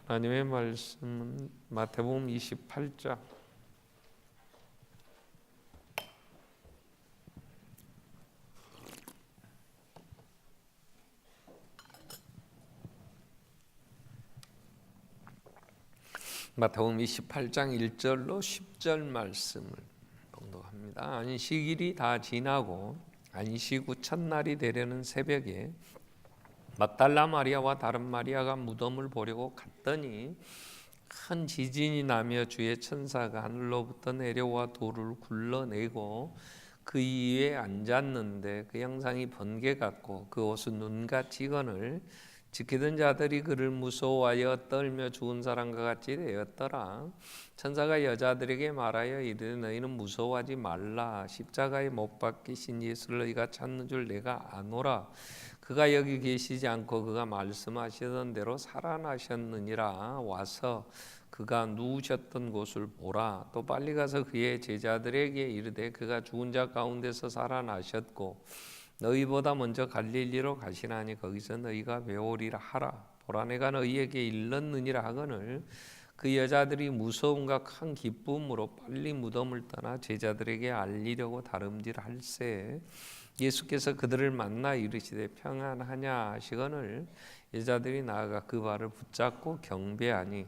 하나님의 말씀은 마태복음 28장 1절로 10절 말씀을 봉독합니다. 안식일이 다 지나고 안식 후 첫날이 되려는 새벽에 막달라 마리아와 다른 마리아가 무덤을 보려고 갔더니 큰 지진이 나며 주의 천사가 하늘로부터 내려와 돌을 굴러내고 그 위에 앉았는데 그 형상이 번개 같고 그 옷은 눈같이거늘 지키던 자들이 그를 무서워하여 떨며 죽은 사람과 같이 되었더라. 천사가 여자들에게 말하여 이르되 너희는 무서워하지 말라. 십자가에 못 박히신 예수를 너희가 찾는 줄 내가 아노라. 그가 여기 계시지 않고 그가 말씀하시던 대로 살아나셨느니라. 와서 그가 누우셨던 곳을 보라. 또 빨리 가서 그의 제자들에게 이르되 그가 죽은 자 가운데서 살아나셨고 너희보다 먼저 갈릴리로 가시나니 거기서 너희가 배우리라 하라. 보라 내가 너희에게 일렀느니라 하거늘 그 여자들이 무서움과 큰 기쁨으로 빨리 무덤을 떠나 제자들에게 알리려고 다름질할세. 예수께서 그들을 만나 이르시되 평안하냐 하시거늘 여자들이 나아가 그 발을 붙잡고 경배하니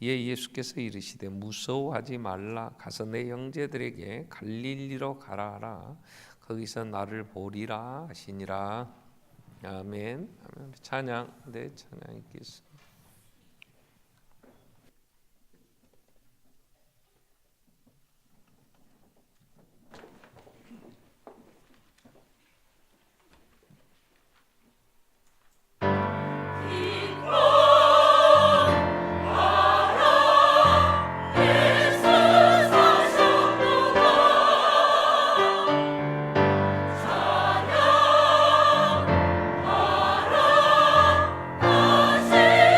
이에 예수께서 이르시되 무서워하지 말라. 가서 내 형제들에게 갈릴리로 가라 하라. 거기서 나를 보리라 하시니라. 아멘. 찬양, 찬양 있겠습니다. 찬양하라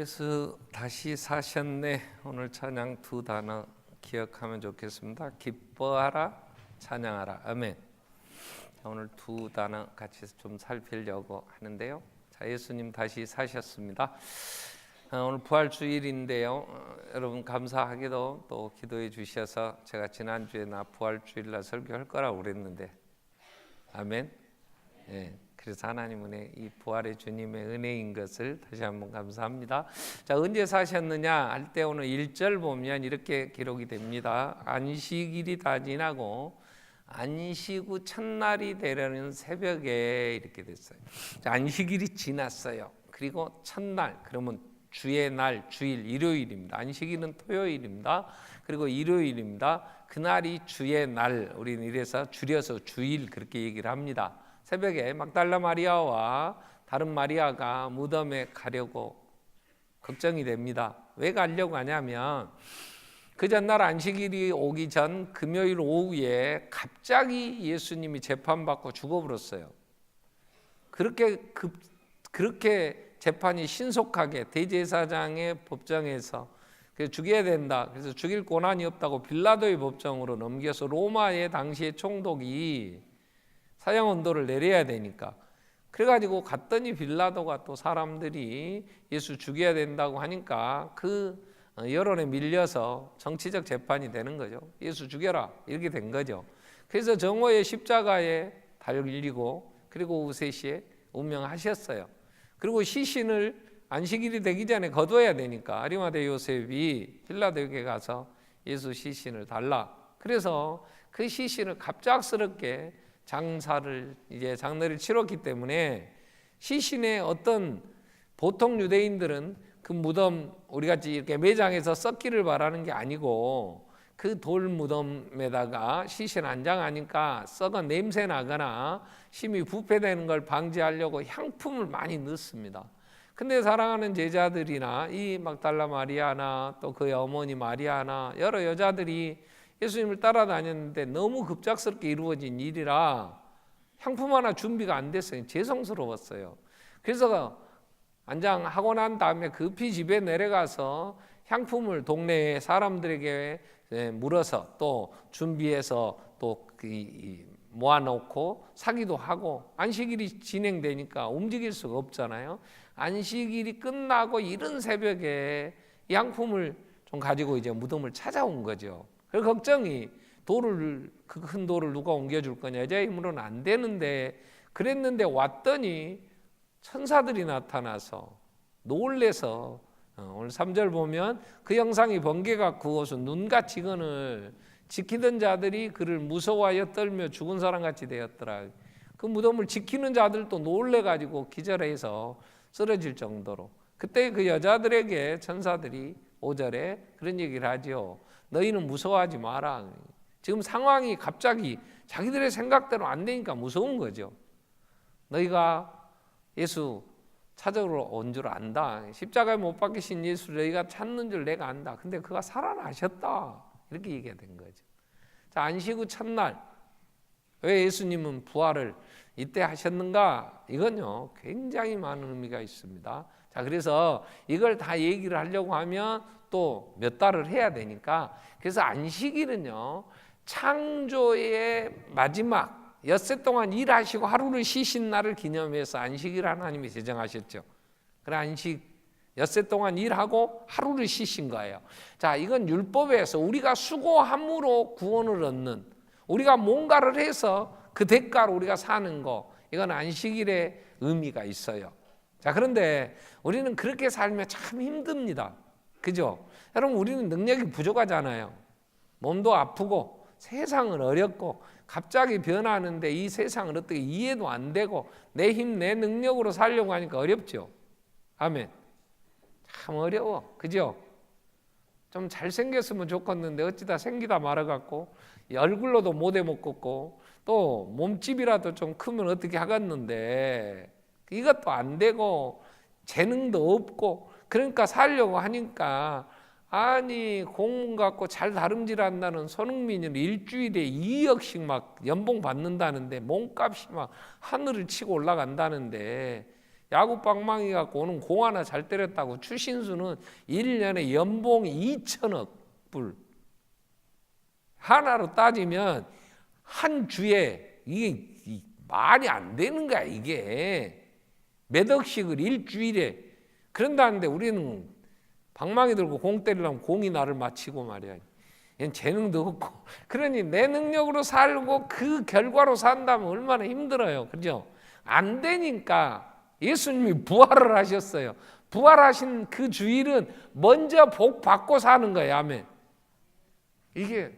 예수 다시 사셨네. 오늘 찬양 두 단어 기억하면 좋겠습니다. 기뻐하라, 찬양하라. 아멘. 오늘 두 단어 같이 좀 살피려고 하는데요. 자, 예수님 다시 사셨습니다. 오늘 부활주일인데요. 여러분 감사하게도 또 기도해 주셔서 제가 지난주에 나 부활주일날 설교할 거라고 그랬는데 아멘. 예. 그래서 하나님 은혜, 이 부활의 주님의 은혜인 것을 다시 한번 감사합니다. 자, 언제 사셨느냐 할 때 오늘 1절 보면 이렇게 기록이 됩니다. 안식일이 다 지나고 안식 후 첫날이 되려는 새벽에 이렇게 됐어요. 자, 안식일이 지났어요. 그리고 첫날, 그러면 주의 날, 주일, 일요일입니다. 안식일은 토요일입니다. 그리고 일요일입니다. 그날이 주의 날, 우리는 이래서 줄여서 주일 그렇게 얘기를 합니다. 새벽에 막달라 마리아와 다른 마리아가 무덤에 가려고 걱정이 됩니다. 왜 가려고 하냐면 그 전날 안식일이 오기 전 금요일 오후에 갑자기 예수님이 재판받고 죽어버렸어요. 그렇게 재판이 신속하게 대제사장의 법정에서 죽여야 된다. 그래서 죽일 권한이 없다고 빌라도의 법정으로 넘겨서 로마의 당시의 총독이 사형 언도를 내려야 되니까 그래가지고 갔더니 빌라도가 또 사람들이 예수 죽여야 된다고 하니까 그 여론에 밀려서 정치적 재판이 되는 거죠. 예수 죽여라 이렇게 된 거죠. 그래서 정오에 십자가에 달리고 그리고 오후 3시에 운명하셨어요. 그리고 시신을 안식일이 되기 전에 거둬야 되니까 아리마대 요셉이 빌라도에게 가서 예수 시신을 달라. 그래서 그 시신을 갑작스럽게 장례를 치렀기 때문에 시신의 어떤 보통 유대인들은 그 무덤 우리같이 이렇게 매장에서 썩기를 바라는 게 아니고 그 돌 무덤에다가 시신 안장하니까 썩은 냄새 나거나 심히 부패되는 걸 방지하려고 향품을 많이 넣습니다. 근데 사랑하는 제자들이나 이 막달라 마리아나 또 그의 어머니 마리아나 여러 여자들이 예수님을 따라다녔는데 너무 급작스럽게 이루어진 일이라 향품 하나 준비가 안 됐어요. 죄송스러웠어요. 그래서 안장하고 난 다음에 급히 집에 내려가서 향품을 동네에 사람들에게 물어서 또 준비해서 또 모아놓고 사기도 하고 안식일이 진행되니까 움직일 수가 없잖아요. 안식일이 끝나고 이른 새벽에 이 향품을 좀 가지고 이제 무덤을 찾아온 거죠. 그 걱정이 그 큰 돌을 누가 옮겨줄 거냐 여자의 힘으로는 안 되는데 그랬는데 왔더니 천사들이 나타나서 놀래서 오늘 3절 보면 그 형상이 번개가 구워서 눈같이 이건을 지키던 자들이 그를 무서워하여 떨며 죽은 사람같이 되었더라. 그 무덤을 지키는 자들도 놀래가지고 기절해서 쓰러질 정도로 그때 그 여자들에게 천사들이 5절에 그런 얘기를 하죠. 너희는 무서워하지 마라. 지금 상황이 갑자기 자기들의 생각대로 안 되니까 무서운 거죠. 너희가 예수 찾으러 온 줄 안다. 십자가에 못 박히신 예수를 너희가 찾는 줄 내가 안다. 근데 그가 살아나셨다. 이렇게 얘기가 된 거죠. 자, 안식 후 첫날 왜 예수님은 부활을 이때 하셨는가? 이건요 굉장히 많은 의미가 있습니다. 자, 그래서 이걸 다 얘기를 하려고 하면 또 몇 달을 해야 되니까 그래서 안식일은요 창조의 마지막 엿새 동안 일하시고 하루를 쉬신 날을 기념해서 안식일 하나님이 제정하셨죠. 그래 안식 엿새 동안 일하고 하루를 쉬신 거예요. 자, 이건 율법에서 우리가 수고함으로 구원을 얻는 우리가 뭔가를 해서 그 대가로 우리가 사는 거 이건 안식일의 의미가 있어요. 자, 그런데 우리는 그렇게 살면 참 힘듭니다. 그죠? 여러분 우리는 능력이 부족하잖아요. 몸도 아프고 세상은 어렵고 갑자기 변하는데 이 세상을 어떻게 이해도 안 되고 내 힘, 내 능력으로 살려고 하니까 어렵죠. 아멘. 참 어려워. 그죠? 좀 잘생겼으면 좋겠는데 어찌다 생기다 말아갖고 얼굴로도 못해 먹겠고 또 몸집이라도 좀 크면 어떻게 하겠는데 이것도 안 되고 재능도 없고 그러니까 살려고 하니까 아니 공문 갖고 잘 다름질한다는 손흥민은 일주일에 2억씩 막 연봉 받는다는데 몸값이 막 하늘을 치고 올라간다는데 야구 방망이 갖고 오는 공 하나 잘 때렸다고 추신수는 1년에 연봉이 2천억 불. 하나로 따지면 한 주에 이게 말이 안 되는 거야. 이게 몇 억씩을 일주일에. 그런다는데 우리는 방망이 들고 공 때리려면 공이 나를 맞히고 말이야. 얘는 재능도 없고. 그러니 내 능력으로 살고 그 결과로 산다면 얼마나 힘들어요. 그죠? 안 되니까 예수님이 부활을 하셨어요. 부활하신 그 주일은 먼저 복 받고 사는 거예요. 아멘. 이게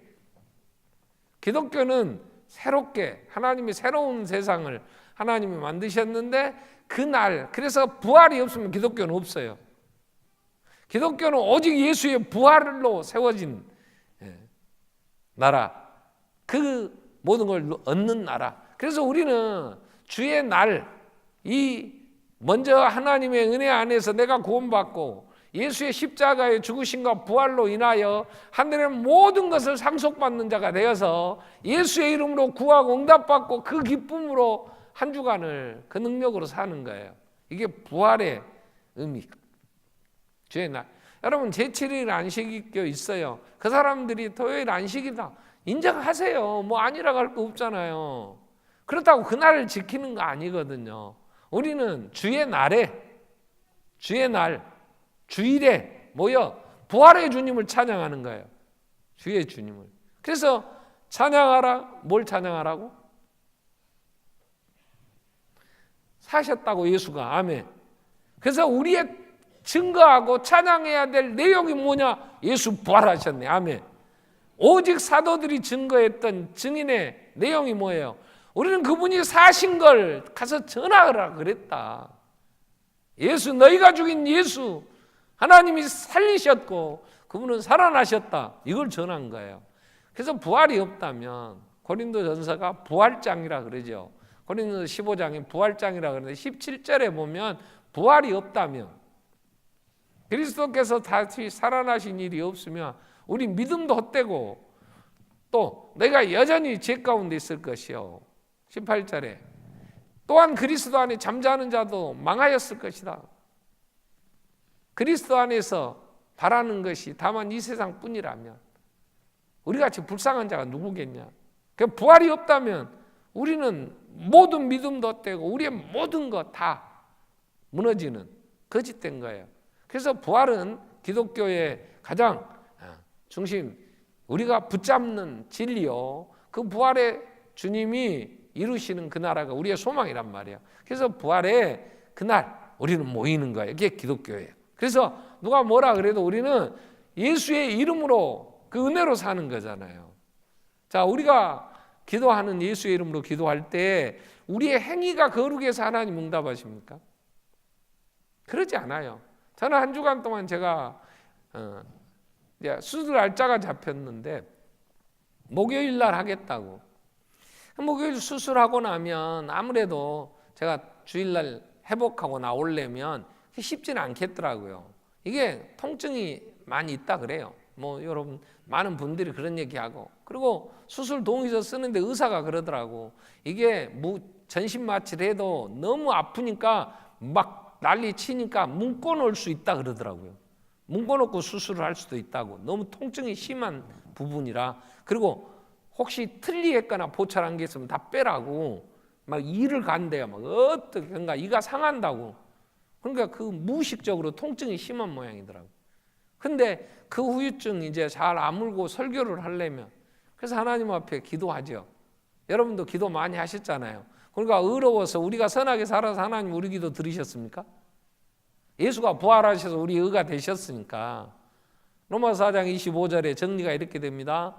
기독교는 새롭게 하나님이 새로운 세상을 하나님이 만드셨는데 그날, 그래서 부활이 없으면 기독교는 없어요. 기독교는 오직 예수의 부활로 세워진 나라, 그 모든 걸 얻는 나라. 그래서 우리는 주의 날, 이 먼저 하나님의 은혜 안에서 내가 구원받고 예수의 십자가의 죽으심과 부활로 인하여 하늘의 모든 것을 상속받는 자가 되어서 예수의 이름으로 구하고 응답받고 그 기쁨으로 한 주간을 그 능력으로 사는 거예요. 이게 부활의 의미. 주의 날. 여러분 제7일 안식일교 있어요. 그 사람들이 토요일 안식이다 인정하세요. 뭐 아니라고 할 거 없잖아요. 그렇다고 그날을 지키는 거 아니거든요. 우리는 주의 날에, 주의 날, 주일에 모여 부활의 주님을 찬양하는 거예요. 주의 주님을. 그래서 찬양하라. 뭘 찬양하라고? 사셨다고 예수가. 아멘. 그래서 우리의 증거하고 찬양해야 될 내용이 뭐냐? 예수 부활하셨네. 아멘. 오직 사도들이 증거했던 증인의 내용이 뭐예요? 우리는 그분이 사신 걸 가서 전하라 그랬다. 예수, 너희가 죽인 예수, 하나님이 살리셨고 그분은 살아나셨다. 이걸 전한 거예요. 그래서 부활이 없다면 고린도전서가 부활장이라 그러죠. 고린도서 15장에 부활장이라 그러는데 17절에 보면 부활이 없다면, 그리스도께서 다시 살아나신 일이 없으면 우리 믿음도 헛되고 또 내가 여전히 죄 가운데 있을 것이요. 18절에 또한 그리스도 안에 잠자는 자도 망하였을 것이다. 그리스도 안에서 바라는 것이 다만 이 세상뿐이라면 우리같이 불쌍한 자가 누구겠냐. 그 부활이 없다면 우리는 모든 믿음도 헛되고 우리의 모든 것 다 무너지는 거짓된 거예요. 그래서 부활은 기독교의 가장 중심, 우리가 붙잡는 진리요. 그 부활의 주님이 이루시는 그 나라가 우리의 소망이란 말이에요. 그래서 부활의 그날 우리는 모이는 거예요. 이게 기독교예요. 그래서 누가 뭐라 그래도 우리는 예수의 이름으로 그 은혜로 사는 거잖아요. 자, 우리가 기도하는 예수의 이름으로 기도할 때 우리의 행위가 거룩해서 하나님 응답하십니까? 그러지 않아요. 저는 한 주간 동안 제가 수술 날짜가 잡혔는데 목요일 날 하겠다고. 목요일 수술하고 나면 아무래도 제가 주일날 회복하고 나오려면 쉽지는 않겠더라고요. 이게 통증이 많이 있다 그래요. 뭐 여러분 많은 분들이 그런 얘기하고, 그리고 수술 동의서 쓰는데 의사가 그러더라고. 이게 전신 마취를 해도 너무 아프니까 막 난리 치니까 묶어놓을 수 있다 그러더라고요. 묶어놓고 수술을 할 수도 있다고. 너무 통증이 심한 부분이라. 그리고 혹시 틀리겠거나 보철한 게 있으면 다 빼라고 막 이를 간대요. 막 어떻게 그런가 이가 상한다고. 그러니까 그 무의식적으로 통증이 심한 모양이더라고. 근데 그 후유증 이제 잘 아물고 설교를 하려면, 그래서 하나님 앞에 기도하죠. 여러분도 기도 많이 하셨잖아요. 그러니까 의로워서 우리가 선하게 살아서 하나님 우리 기도 들으셨습니까? 예수가 부활하셔서 우리 의가 되셨으니까. 로마서 4장 25절에 정리가 이렇게 됩니다.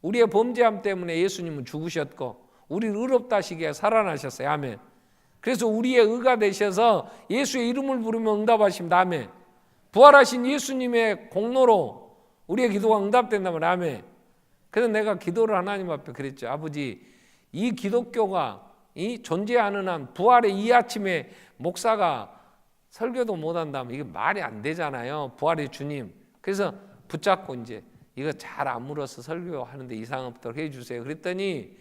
우리의 범죄함 때문에 예수님은 죽으셨고 우리를 의롭다 하시기에 살아나셨어요. 아멘. 그래서 우리의 의가 되셔서 예수의 이름을 부르면 응답하십니다. 아멘. 부활하신 예수님의 공로로 우리의 기도가 응답된다면 아멘. 그래서 내가 기도를 하나님 앞에 그랬죠. 아버지, 이 기독교가 이 존재하는 한 부활의 이 아침에 목사가 설교도 못한다면 이게 말이 안 되잖아요. 부활의 주님. 그래서 붙잡고 이제 이거 잘 아물어서 설교하는데 이상 없도록 해주세요. 그랬더니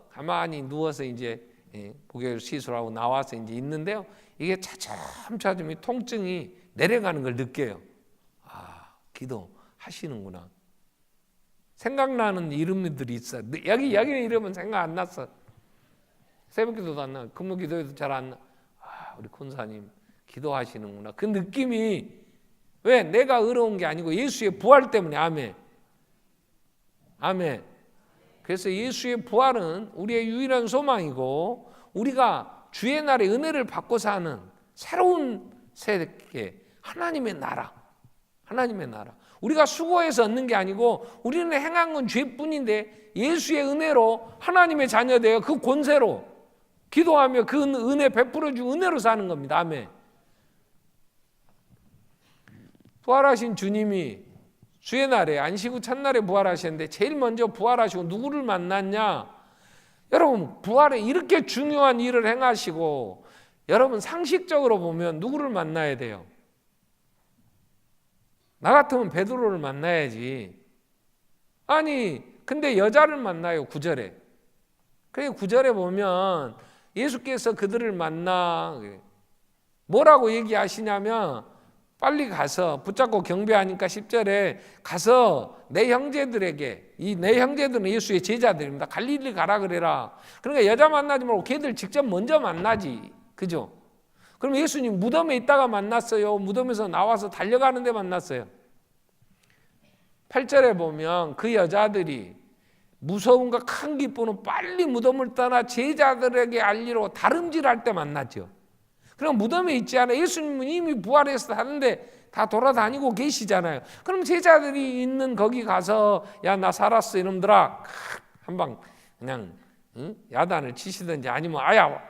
가만히 누워서 이제 부교를 시술하고 나와서 이제 있는데요. 이게 차츰차츰 이 통증이 내려가는 걸 느껴요. 아, 기도하시는구나. 생각나는 이름들이 있어. 여기는 이름은 생각 안 났어. 새벽기도도 안 나. 근무기도에도 잘 안 나. 아, 우리 권사님 기도하시는구나. 그 느낌이 왜 내가 어려운 게 아니고 예수의 부활 때문에. 아멘. 아멘. 그래서 예수의 부활은 우리의 유일한 소망이고 우리가 주의 날에 은혜를 받고 사는 새로운 세계, 하나님의 나라. 하나님의 나라. 우리가 수고해서 얻는 게 아니고 우리는 행한 건 죄뿐인데 예수의 은혜로 하나님의 자녀되어 그 권세로 기도하며 그 은혜 베풀어 준 은혜로 사는 겁니다. 아멘. 부활하신 주님이 주의 날에 안식 후 첫날에 부활하셨는데 제일 먼저 부활하시고 누구를 만났냐? 여러분 부활에 이렇게 중요한 일을 행하시고 여러분 상식적으로 보면 누구를 만나야 돼요? 나 같으면 베드로를 만나야지. 아니 근데 여자를 만나요. 9절에. 그래 9절에 보면 예수께서 그들을 만나 뭐라고 얘기하시냐면 빨리 가서 붙잡고 경배하니까 10절에 가서 내 형제들에게, 이 내 형제들은 예수의 제자들입니다. 갈릴리 가라 그래라. 그러니까 여자 만나지 말고 걔들 직접 먼저 만나지. 그죠? 그럼 예수님 무덤에 있다가 만났어요? 무덤에서 나와서 달려가는데 만났어요? 8절에 보면 그 여자들이 무서움과 큰 기쁨은 빨리 무덤을 떠나 제자들에게 알리러 다름질할 때 만났죠. 그럼 무덤에 있지 않아요. 예수님은 이미 부활해서 하는데 다 돌아다니고 계시잖아요. 그럼 제자들이 있는 거기 가서 야 나 살았어 이놈들아 한방 그냥 야단을 치시든지 아니면 아야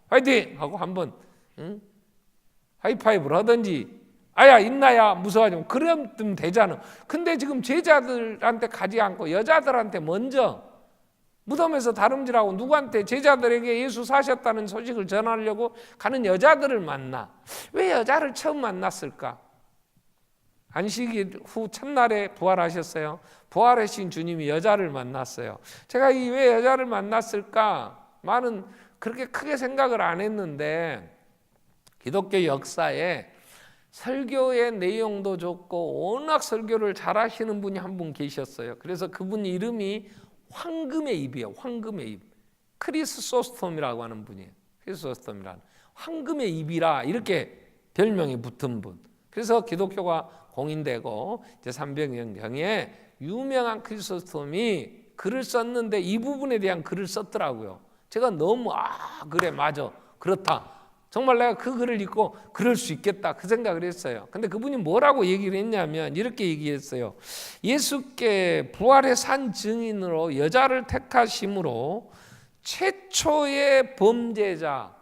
화이팅 하고 한번 하이파이브를 하든지 아야 있나야 무서워하지 마. 그러면 되잖아. 근데 지금 제자들한테 가지 않고 여자들한테 먼저 무덤에서 다름질하고 누구한테 제자들에게 예수 사셨다는 소식을 전하려고 가는 여자들을 만나. 왜 여자를 처음 만났을까? 안식 후 첫날에 부활하셨어요. 부활하신 주님이 여자를 만났어요. 제가 이 왜 여자를 만났을까? 많은 그렇게 크게 생각을 안 했는데 기독교 역사에 설교의 내용도 좋고 워낙 설교를 잘하시는 분이 한 분 계셨어요. 그래서 그분 이름이 황금의 입이에요. 황금의 입. 크리스소스톰이라고 하는 분이에요. 크리스소스톰이라는 황금의 입이라 이렇게 별명이 붙은 분. 그래서 기독교가 공인되고 이제 300년경에 유명한 크리스소스톰이 글을 썼는데 이 부분에 대한 글을 썼더라고요. 제가 너무 그래 맞아 그렇다. 정말 내가 그 글을 읽고 그럴 수 있겠다 그 생각을 했어요. 근데 그분이 뭐라고 얘기를 했냐면 이렇게 얘기했어요. 예수께 부활의 산 증인으로 여자를 택하심으로 최초의 범죄자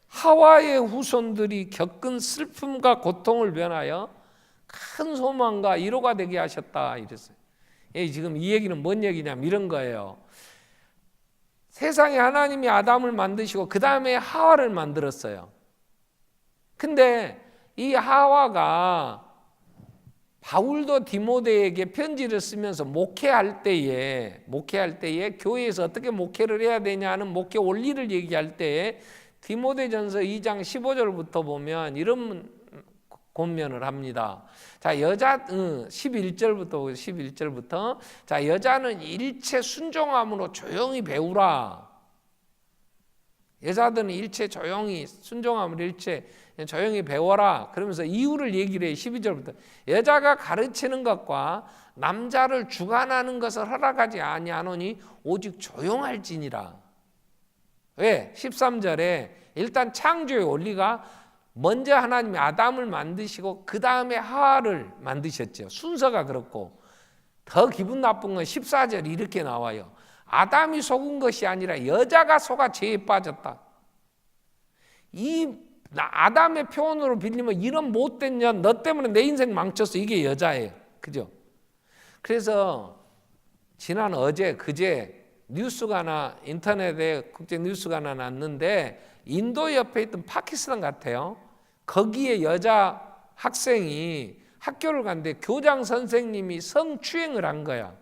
하와의 후손들이 겪은 슬픔과 고통을 변하여 큰 소망과 위로가 되게 하셨다 이랬어요. 지금 이 얘기는 뭔 얘기냐면 이런 거예요. 세상에 하나님이 아담을 만드시고 그 다음에 하와를 만들었어요. 근데 이 하와가 바울도 디모데에게 편지를 쓰면서 목회할 때에 교회에서 어떻게 목회를 해야 되냐는 목회 원리를 얘기할 때에 디모데전서 2장 15절부터 보면 이런 권면을 합니다. 자, 11절부터 자, 여자는 일체 순종함으로 조용히 배우라. 여자들은 일체 조용히 순종함으로 일체 조용히 배워라. 그러면서 이유를 얘기를 해요. 12절부터 여자가 가르치는 것과 남자를 주관하는 것을 허락하지 아니하노니 오직 조용할지니라. 왜? 13절에 일단 창조의 원리가 먼저 하나님이 아담을 만드시고 그 다음에 하와를 만드셨죠. 순서가 그렇고 더 기분 나쁜 건 14절이 이렇게 나와요. 아담이 속은 것이 아니라 여자가 속아 죄에 빠졌다. 이 아담의 표현으로 빌리면 이런 못된 년 너 때문에 내 인생 망쳤어. 이게 여자예요. 그죠? 그래서 지난 어제 그제 뉴스가 하나 인터넷에 국제 뉴스가 하나 났는데 인도 옆에 있던 파키스탄 같아요. 거기에 여자 학생이 학교를 갔는데 교장 선생님이 성추행을 한 거야.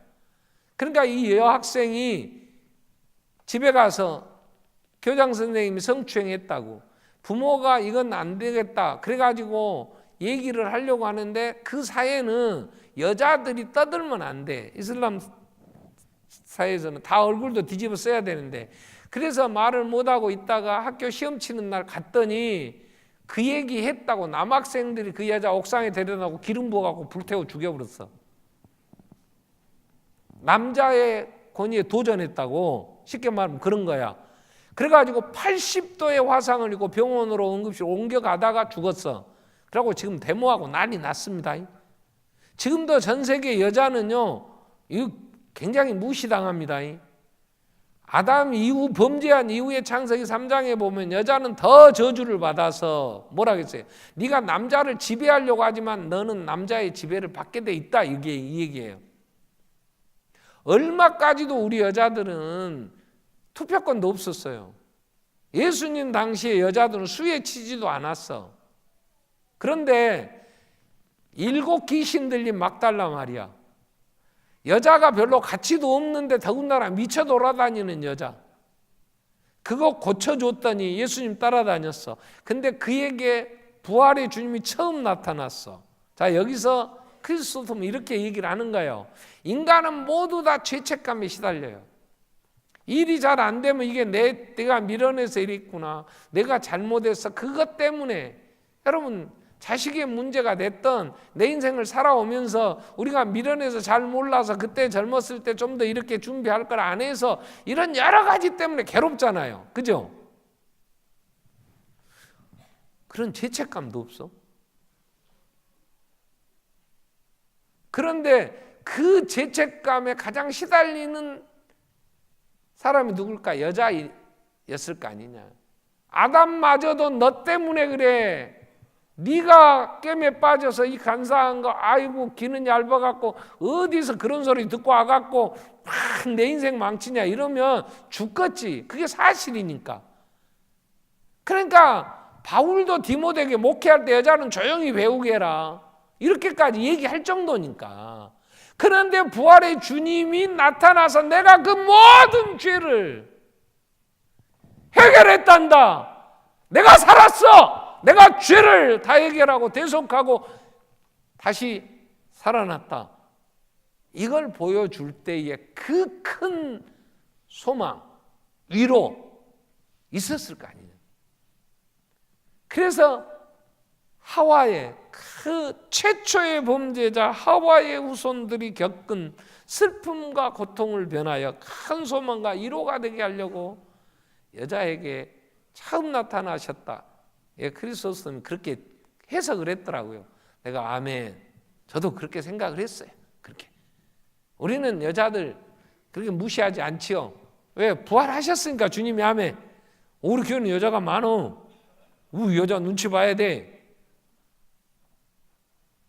그러니까 이 여학생이 집에 가서 교장 선생님이 성추행했다고. 부모가 이건 안 되겠다 그래가지고 얘기를 하려고 하는데 그 사회는 여자들이 떠들면 안 돼. 이슬람 사회에서는 다 얼굴도 뒤집어 써야 되는데, 그래서 말을 못하고 있다가 학교 시험 치는 날 갔더니 그 얘기 했다고 남학생들이 그 여자 옥상에 데려다고 기름 부어갖고 불태워 죽여버렸어. 남자의 권위에 도전했다고, 쉽게 말하면 그런 거야. 그래가지고 80도의 화상을 입고 병원으로 응급실 옮겨가다가 죽었어. 그러고 지금 데모하고 난리 났습니다. 지금도 전 세계 여자는요, 이거 굉장히 무시당합니다. 아담 이후 범죄한 이후에 창세기 3장에 보면 여자는 더 저주를 받아서 뭐라 그랬어요? 네가 남자를 지배하려고 하지만 너는 남자의 지배를 받게 돼 있다. 이게 이 얘기예요. 얼마까지도 우리 여자들은 투표권도 없었어요. 예수님 당시에 여자들은 수에 치지도 않았어. 그런데 7 귀신 들린 막달라 마리아, 여자가 별로 가치도 없는데 더군다나 미쳐 돌아다니는 여자, 그거 고쳐줬더니 예수님 따라다녔어. 근데 그에게 부활의 주님이 처음 나타났어. 자, 여기서 크리스토프는 이렇게 얘기를 하는 거예요. 인간은 모두 다 죄책감에 시달려요. 일이 잘 안 되면 이게 내가 밀어내서 이랬구나, 내가 잘못했어, 그것 때문에. 여러분, 자식의 문제가 됐던 내 인생을 살아오면서 우리가 밀어내서 잘 몰라서 그때 젊었을 때 좀 더 이렇게 준비할 걸 안 해서 이런 여러 가지 때문에 괴롭잖아요. 그죠? 그런 죄책감도 없어. 그런데 그 죄책감에 가장 시달리는 사람이 누굴까? 여자였을 거 아니냐. 아담마저도 너 때문에 그래. 네가 깸에 빠져서 이 간사한 거, 아이고 귀는 얇아갖고 어디서 그런 소리 듣고 와갖고 막 내 인생 망치냐 이러면 죽겠지. 그게 사실이니까. 그러니까 바울도 디모데에게 목회할 때 여자는 조용히 배우게 해라, 이렇게까지 얘기할 정도니까. 그런데 부활의 주님이 나타나서 내가 그 모든 죄를 해결했단다. 내가 살았어. 내가 죄를 다 해결하고 대속하고 다시 살아났다. 이걸 보여줄 때에 그 큰 소망, 위로 있었을 거 아니에요. 그래서 하와의 그 최초의 범죄자 하와의 후손들이 겪은 슬픔과 고통을 변하여 큰 소망과 위로가 되게 하려고 여자에게 처음 나타나셨다. 예, 크리스토스는 그렇게 해석을 했더라고요. 내가 아멘. 저도 그렇게 생각을 했어요. 그렇게. 우리는 여자들 그렇게 무시하지 않지요. 왜? 부활하셨으니까 주님이 아멘. 우리 교회는 여자가 많어. 우리 여자 눈치 봐야 돼.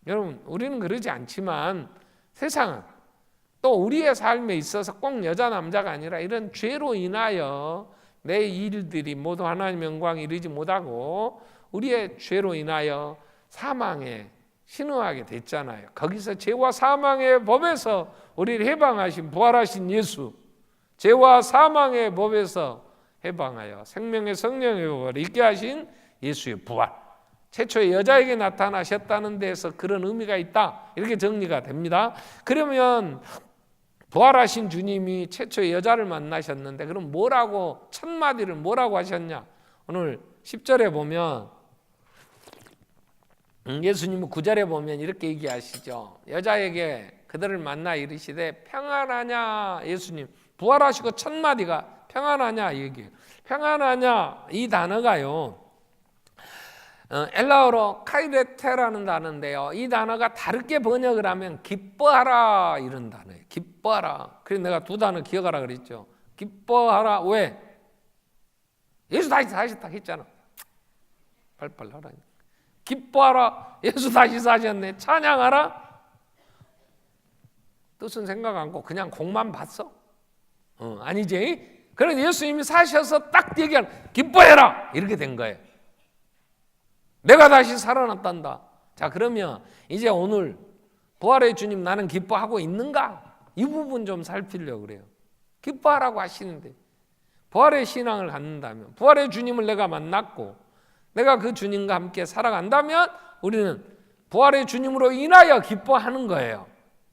여러분, 우리는 그러지 않지만 세상은 또 우리의 삶에 있어서 꼭 여자 남자가 아니라 이런 죄로 인하여 내 일들이 모두 하나님의 영광에 이르지 못하고 우리의 죄로 인하여 사망에 신음하게 됐잖아요. 거기서 죄와 사망의 법에서 우리를 해방하신 부활하신 예수, 죄와 사망의 법에서 해방하여 생명의 성령의 법을 있게 하신 예수의 부활, 최초의 여자에게 나타나셨다는 데서 그런 의미가 있다, 이렇게 정리가 됩니다. 그러면 부활하신 주님이 최초의 여자를 만나셨는데 그럼 뭐라고, 첫 마디를 뭐라고 하셨냐? 오늘 10절에 보면 예수님은 9절에 보면 이렇게 얘기하시죠. 여자에게 그들을 만나 이르시되 평안하냐. 예수님 부활하시고 첫 마디가 평안하냐 얘기해요. 평안하냐 이 단어가요, 엘라어로 카이레테라는 단어인데요, 이 단어가 다르게 번역을 하면 기뻐하라 이런 단어예요. 기뻐하라. 그래서 내가 두 단어 기억하라 그랬죠. 기뻐하라. 왜? 예수 다시 사셨다 했잖아. 빨빨 하라. 기뻐하라. 예수 다시 사셨네. 찬양하라. 뜻은 생각 않고 그냥 공만 봤어? 아니지. 그래서 예수님이 사셔서 딱 얘기하는 기뻐해라 이렇게 된 거예요. 내가 다시 살아났단다. 자, 그러면 이제 오늘 부활의 주님 나는 기뻐하고 있는가? 이 부분 좀 살피려고 그래요. 기뻐하라고 하시는데 부활의 신앙을 갖는다면, 부활의 주님을 내가 만났고 내가 그 주님과 함께 살아간다면 우리는 부활의 주님으로 인하여 기뻐하는 거예요.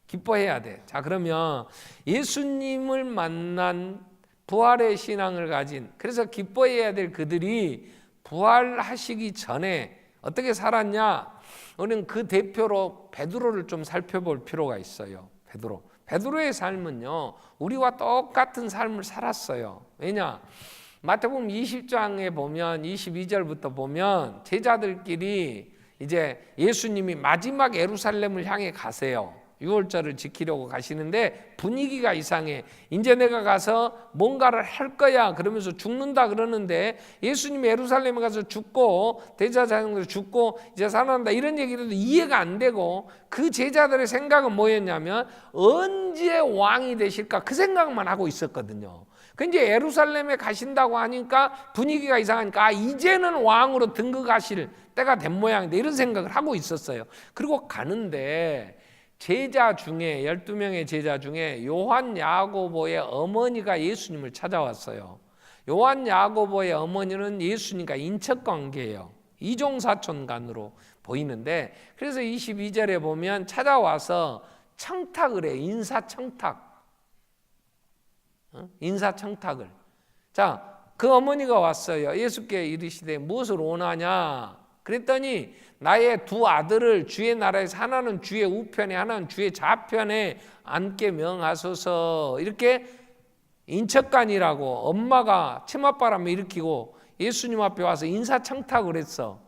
기뻐해야 돼. 자, 그러면 예수님을 만난 부활의 신앙을 가진, 그래서 기뻐해야 될 그들이 부활하시기 전에 어떻게 살았냐? 우리는 그 대표로 베드로를 좀 살펴볼 필요가 있어요. 베드로의 삶은요, 우리와 똑같은 삶을 살았어요. 왜냐? 마태복음 20장에 보면 22절부터 보면 제자들끼리 이제 예수님이 마지막 예루살렘을 향해 가세요. 유월절을 지키려고 가시는데 분위기가 이상해. 이제 내가 가서 뭔가를 할 거야 그러면서 죽는다 그러는데, 예수님이 예루살렘에 가서 죽고 대제사장들 죽고 이제 살아난다 이런 얘기도 이해가 안 되고, 그 제자들의 생각은 뭐였냐면 언제 왕이 되실까 그 생각만 하고 있었거든요. 근데 예루살렘에 가신다고 하니까 분위기가 이상하니까 이제는 왕으로 등극하실 때가 된 모양인데 이런 생각을 하고 있었어요. 그리고 가는데 제자 중에 12명의 제자 중에 요한 야고보의 어머니가 예수님을 찾아왔어요. 요한 야고보의 어머니는 예수님과 인척관계예요. 이종사촌간으로 보이는데, 그래서 22절에 보면 찾아와서 청탁을 해요. 인사청탁을. 자, 그 어머니가 왔어요. 예수께 이르시되 무엇을 원하냐? 그랬더니 나의 두 아들을 주의 나라에서 하나는 주의 우편에 하나는 주의 좌편에 앉게 명하소서. 이렇게 인척간이라고 엄마가 치맛바람을 일으키고 예수님 앞에 와서 인사청탁을 했어.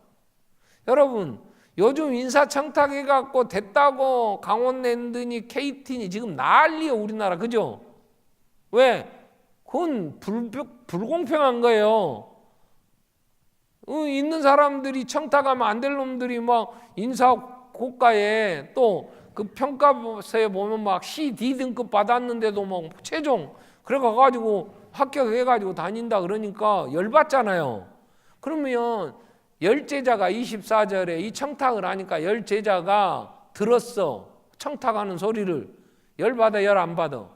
여러분, 요즘 인사청탁 해갖고 됐다고 강원랜드니 KT니 지금 난리야 우리나라. 그죠? 왜? 그건 불공평한 거예요. 있는 사람들이 청탁하면 안 될 놈들이 막 인사 고가에 또 그 평가서에 보면 막 CD 등급 받았는데도 막 최종 그래가지고 합격해가지고 다닌다 그러니까 열받잖아요. 그러면 열 제자가 24절에 이 청탁을 하니까 열 제자가 들었어. 청탁하는 소리를. 열받아 열 안 받아?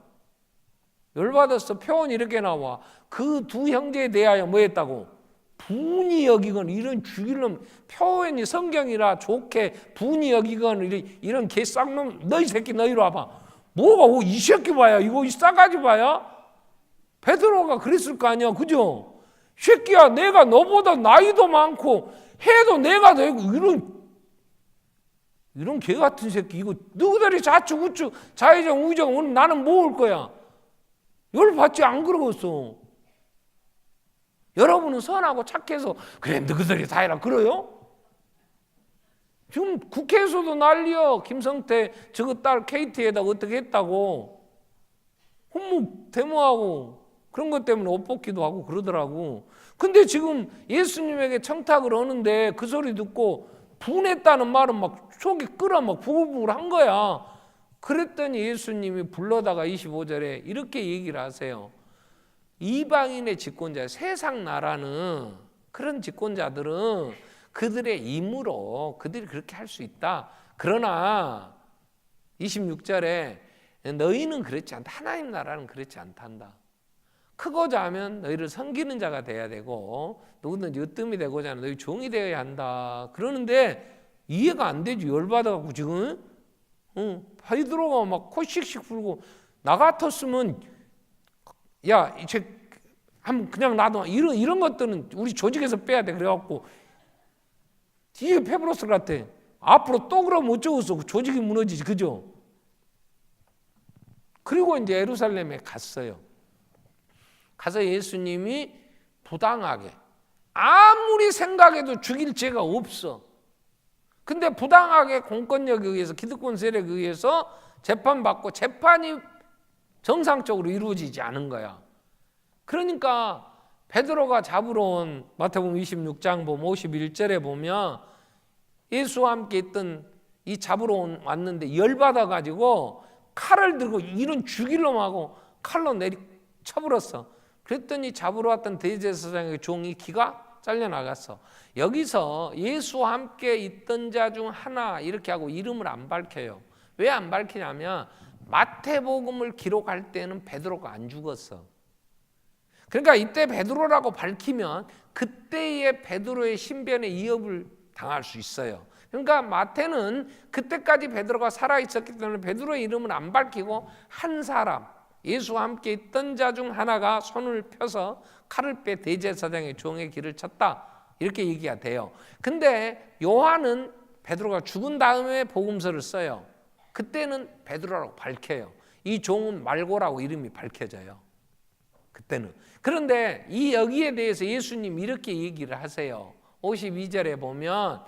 열받았어. 표현이 이렇게 나와. 그 두 형제에 대하여 뭐 했다고? 분이 여기건, 이런 죽일놈, 표현이 성경이라 좋게 분이 여기건 이런 개쌍놈, 너희 새끼 너 이리 와봐. 뭐가 이 새끼 봐야, 이거 이 싸가지 봐야? 베드로가 그랬을 거 아니야, 그죠? 새끼야, 내가 너보다 나이도 많고 해도 내가 되고 이런 개 같은 새끼, 이거 너희들이 좌측 우측 좌회전 우회전 오늘 나는 뭐 올 거야? 열받지 안 그러겠어. 여러분은 선하고 착해서 그래 너희들이 다 해라 그래요? 지금 국회에서도 난리요. 김성태 저거 딸 KT에다 어떻게 했다고 홍무 데모하고 그런 것 때문에 옷 벗기도 하고 그러더라고. 근데 지금 예수님에게 청탁을 하는데 그 소리 듣고 분했다는 말은 막 속이 끓어 막 부글부글 한 거야. 그랬더니 예수님이 불러다가 25절에 이렇게 얘기를 하세요. 이방인의 집권자, 세상 나라는 그런 집권자들은 그들의 임으로 그들이 그렇게 할 수 있다. 그러나 26절에 너희는 그렇지 않다. 하나님 나라는 그렇지 않단다. 크고자 하면 너희를 섬기는 자가 돼야 되고 누구든지 으뜸이 되고자 하면 너희 종이 되어야 한다. 그러는데 이해가 안 되지. 열받아갖고 지금 베드로가 막 코 씩씩 풀고 나 같았으면 야, 한번 그냥 놔둬. 이런 것들은 우리 조직에서 빼야 돼. 그래갖고 이게 페브로스 같아. 앞으로 또 그러면 어쩌겠어. 조직이 무너지지, 그죠? 그리고 이제 예루살렘에 갔어요. 가서 예수님이 부당하게 아무리 생각해도 죽일 죄가 없어. 근데 부당하게 공권력에 의해서 기득권 세력에 의해서 재판받고 재판이 정상적으로 이루어지지 않은 거야. 그러니까 베드로가 잡으러 온 마태복음 26장 보면 51절에 보면 예수와 함께 있던 이 잡으러 왔는데 열받아가지고 칼을 들고 이런 죽일 놈하고 칼로 쳐버렸어. 그랬더니 잡으러 왔던 대제사장의 종이 기가 잘려나갔어. 여기서 예수와 함께 있던 자 중 하나 이렇게 하고 이름을 안 밝혀요. 왜 안 밝히냐면 마태복음을 기록할 때는 베드로가 안 죽었어. 그러니까 이때 베드로라고 밝히면 그때의 베드로의 신변에 위협을 당할 수 있어요. 그러니까 마태는 그때까지 베드로가 살아있었기 때문에 베드로의 이름은 안 밝히고 한 사람, 예수와 함께 있던 자 중 하나가 손을 펴서 칼을 빼 대제사장의 종의 길을 쳤다, 이렇게 얘기가 돼요. 근데 요한은 베드로가 죽은 다음에 복음서를 써요. 그때는 베드로라고 밝혀요. 이 종은 말고라고 이름이 밝혀져요. 그때는. 그런데 이 여기에 대해서 예수님 이렇게 얘기를 하세요. 52절에 보면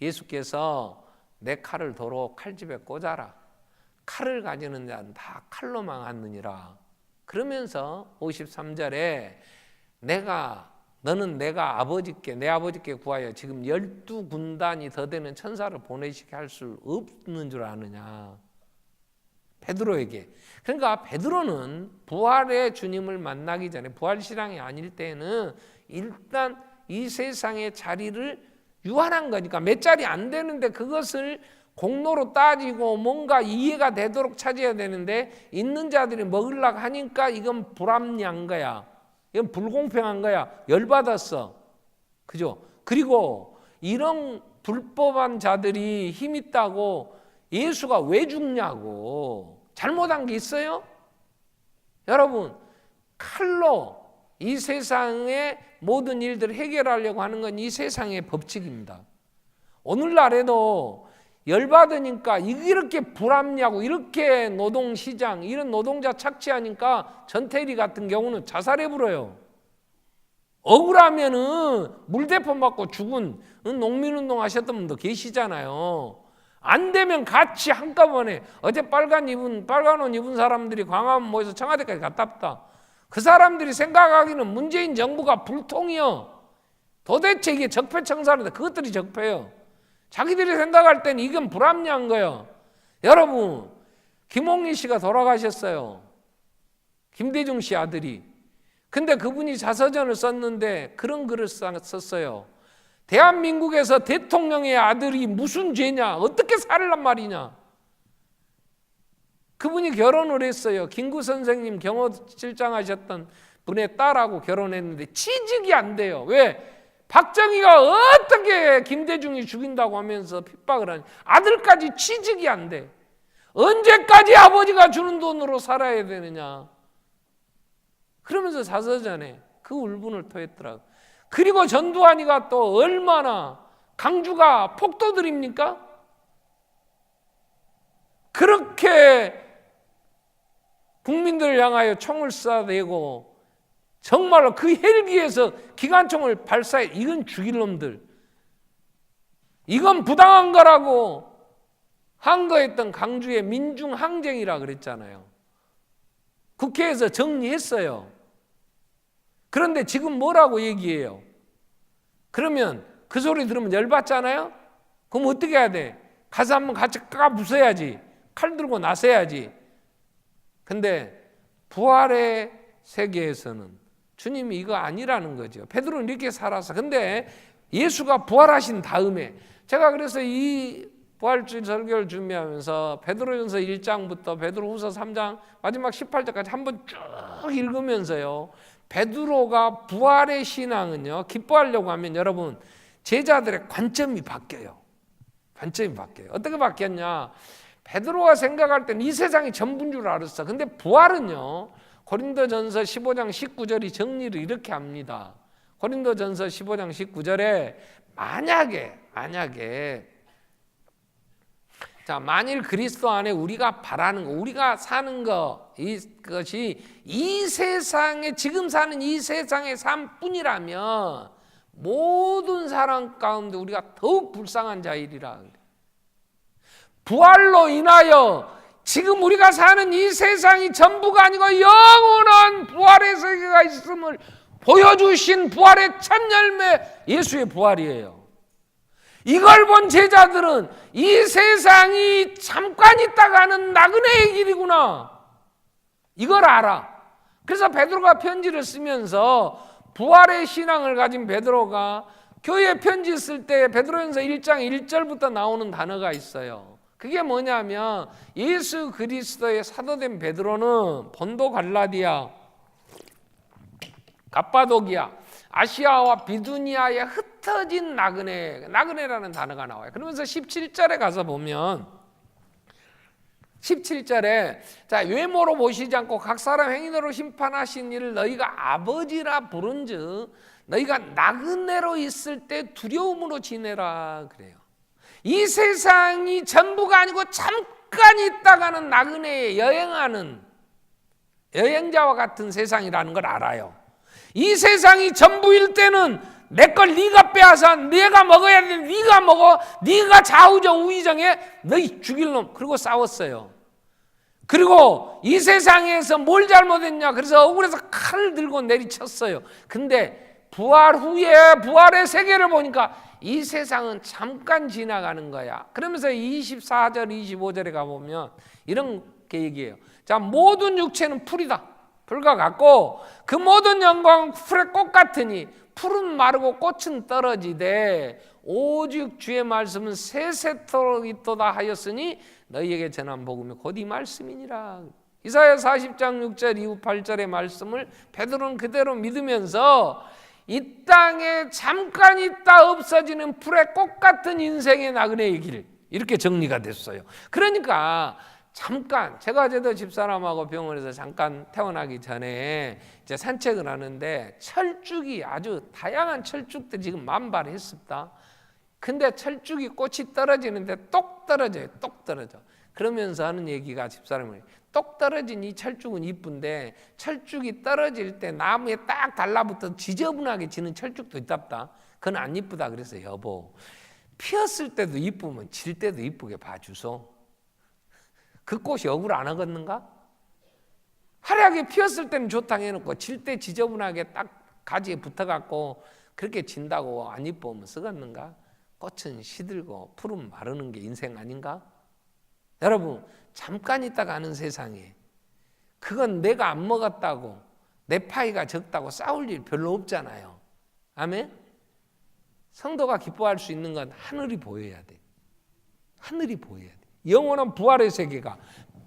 예수께서 내 칼을 도로 칼집에 꽂아라. 칼을 가지는 자는 다 칼로 망하느니라. 그러면서 53절에 너는 내가 내 아버지께 구하여 지금 12군단이 더 되는 천사를 보내시게 할 수 없는 줄 아느냐. 베드로에게. 그러니까 베드로는 부활의 주님을 만나기 전에, 부활신앙이 아닐 때는 일단 이 세상의 자리를 유한한 거니까 몇 자리 안 되는데 그것을 공로로 따지고 뭔가 이해가 되도록 찾아야 되는데 있는 자들이 먹으려고 하니까 이건 불합리한 거야. 이건 불공평한 거야. 열받았어. 그죠? 그리고 이런 불법한 자들이 힘 있다고 예수가 왜 죽냐고. 잘못한 게 있어요? 여러분, 칼로 이 세상의 모든 일들을 해결하려고 하는 건 이 세상의 법칙입니다. 오늘날에도 열받으니까 이렇게 불합리하고 이렇게 노동시장, 이런 노동자 착취하니까 전태일이 같은 경우는 자살해버려요. 억울하면은 물대포 맞고 죽은 농민운동 하셨던 분도 계시잖아요. 안 되면 같이 한꺼번에, 어제 빨간 옷 입은 사람들이 광화문 모여서 청와대까지 갔다 왔다. 그 사람들이 생각하기는 문재인 정부가 불통이요. 도대체 이게 적폐청산인데 그것들이 적폐요. 자기들이 생각할 때는 이건 불합리한 거예요. 여러분, 김홍리 씨가 돌아가셨어요. 김대중 씨 아들이. 근데 그분이 자서전을 썼는데 그런 글을 썼어요. 대한민국에서 대통령의 아들이 무슨 죄냐, 어떻게 살란 말이냐. 그분이 결혼을 했어요. 김구 선생님 경호실장 하셨던 분의 딸하고 결혼했는데 취직이 안 돼요. 왜? 박정희가 어떻게 김대중이 죽인다고 하면서 핍박을 하냐. 아들까지 취직이 안 돼. 언제까지 아버지가 주는 돈으로 살아야 되느냐. 그러면서 자서전에 그 울분을 토했더라고. 그리고 전두환이가 또 얼마나, 강주가 폭도들입니까? 그렇게 국민들을 향하여 총을 쏴대고 정말로 그 헬기에서 기관총을 발사해. 이건 죽일 놈들. 이건 부당한 거라고 항거했던 강주의 민중항쟁이라 그랬잖아요. 국회에서 정리했어요. 그런데 지금 뭐라고 얘기해요? 그러면 그 소리 들으면 열받잖아요? 그럼 어떻게 해야 돼? 가서 한번 같이 까부숴야지. 칼 들고 나서야지. 근데 부활의 세계에서는 주님이 이거 아니라는 거죠. 베드로는 이렇게 살아서. 근데 예수가 부활하신 다음에, 제가 그래서 이 부활주일 설교를 준비하면서 베드로전서 1장부터 베드로후서 3장 마지막 18절까지 한번 쭉 읽으면서요, 베드로가 부활의 신앙은요, 기뻐하려고 하면 여러분 제자들의 관점이 바뀌어요. 관점이 바뀌어요. 어떻게 바뀌었냐? 베드로가 생각할 때는 이 세상이 전부인 줄 알았어. 근데 부활은요, 고린도전서 15장 19절이 정리를 이렇게 합니다. 고린도전서 15장 19절에 만일 그리스도 안에 우리가 바라는 거, 우리가 사는 거, 이것이 이 세상에, 지금 사는 이 세상의 삶뿐이라면 모든 사람 가운데 우리가 더욱 불쌍한 자이리라. 부활로 인하여 지금 우리가 사는 이 세상이 전부가 아니고 영원한 부활의 세계가 있음을 보여주신 부활의 첫 열매, 예수의 부활이에요. 이걸 본 제자들은 이 세상이 잠깐 있다가 하는 나그네의 길이구나, 이걸 알아. 그래서 베드로가 편지를 쓰면서, 부활의 신앙을 가진 베드로가 교회 편지 쓸 때 베드로전서 1장 1절부터 나오는 단어가 있어요. 그게 뭐냐면, 예수 그리스도의 사도된 베드로는 본도 갈라디아, 갑바도기아, 아시아와 비두니아에 흩어진 나그네라는 단어가 나와요. 그러면서 17절에 가서 보면 17절에 자, 외모로 보시지 않고 각 사람 행위대로 심판하신 이를 너희가 아버지라 부른즉 너희가 나그네로 있을 때 두려움으로 지내라 그래요. 이 세상이 전부가 아니고 잠깐 있다가는 나그네에 여행하는 여행자와 같은 세상이라는 걸 알아요. 이 세상이 전부일 때는 내 걸 네가 빼앗아 내가 먹어야 돼. 네가 먹어. 네가 좌우정 우의정해. 너희 죽일 놈. 그리고 싸웠어요. 그리고 이 세상에서 뭘 잘못했냐. 그래서 억울해서 칼을 들고 내리쳤어요. 근데 부활 후에 부활의 세계를 보니까 이 세상은 잠깐 지나가는 거야. 그러면서 24절 25절에 가보면 이렇게 얘기해요. 자, 모든 육체는 풀이다. 풀과 같고 그 모든 영광은 풀의 꽃 같으니 풀은 마르고 꽃은 떨어지되 오직 주의 말씀은 세세토록 있도다 하였으니 너희에게 전한 복음이 곧 이 말씀이니라. 이사야 40장 6절 이후 8절의 말씀을 베드로는 그대로 믿으면서 이 땅에 잠깐 있다 없어지는 풀의 꽃 같은 인생의 나그네의 길, 이렇게 정리가 됐어요. 그러니까 잠깐, 제가 어제도 집사람하고 병원에서 잠깐 퇴원하기 전에 이제 산책을 하는데 철쭉이 아주 다양한 철쭉들이 지금 만발했습니다. 근데 철쭉이 꽃이 떨어지는데 똑 떨어져요. 똑 떨어져. 그러면서 하는 얘기가 집사람이 똑 떨어진 이 철쭉은 이쁜데 철쭉이 떨어질 때 나무에 딱 달라붙어 지저분하게 지는 철쭉도 있답다. 그건 안 이쁘다 그래서 여보, 피었을 때도 이쁘면 질 때도 이쁘게 봐주소. 그 꽃이 억울 안 하겠는가? 화려하게 피었을 때는 좋다 해놓고 질 때 지저분하게 딱 가지에 붙어갖고 그렇게 진다고 안 이쁘면 쓰겠는가? 꽃은 시들고 풀은 마르는 게 인생 아닌가? 여러분, 잠깐 있다 가는 세상에 그건 내가 안 먹었다고 내 파이가 적다고 싸울 일 별로 없잖아요. 아멘? 성도가 기뻐할 수 있는 건 하늘이 보여야 돼. 하늘이 보여야 돼. 영원한 부활의 세계가.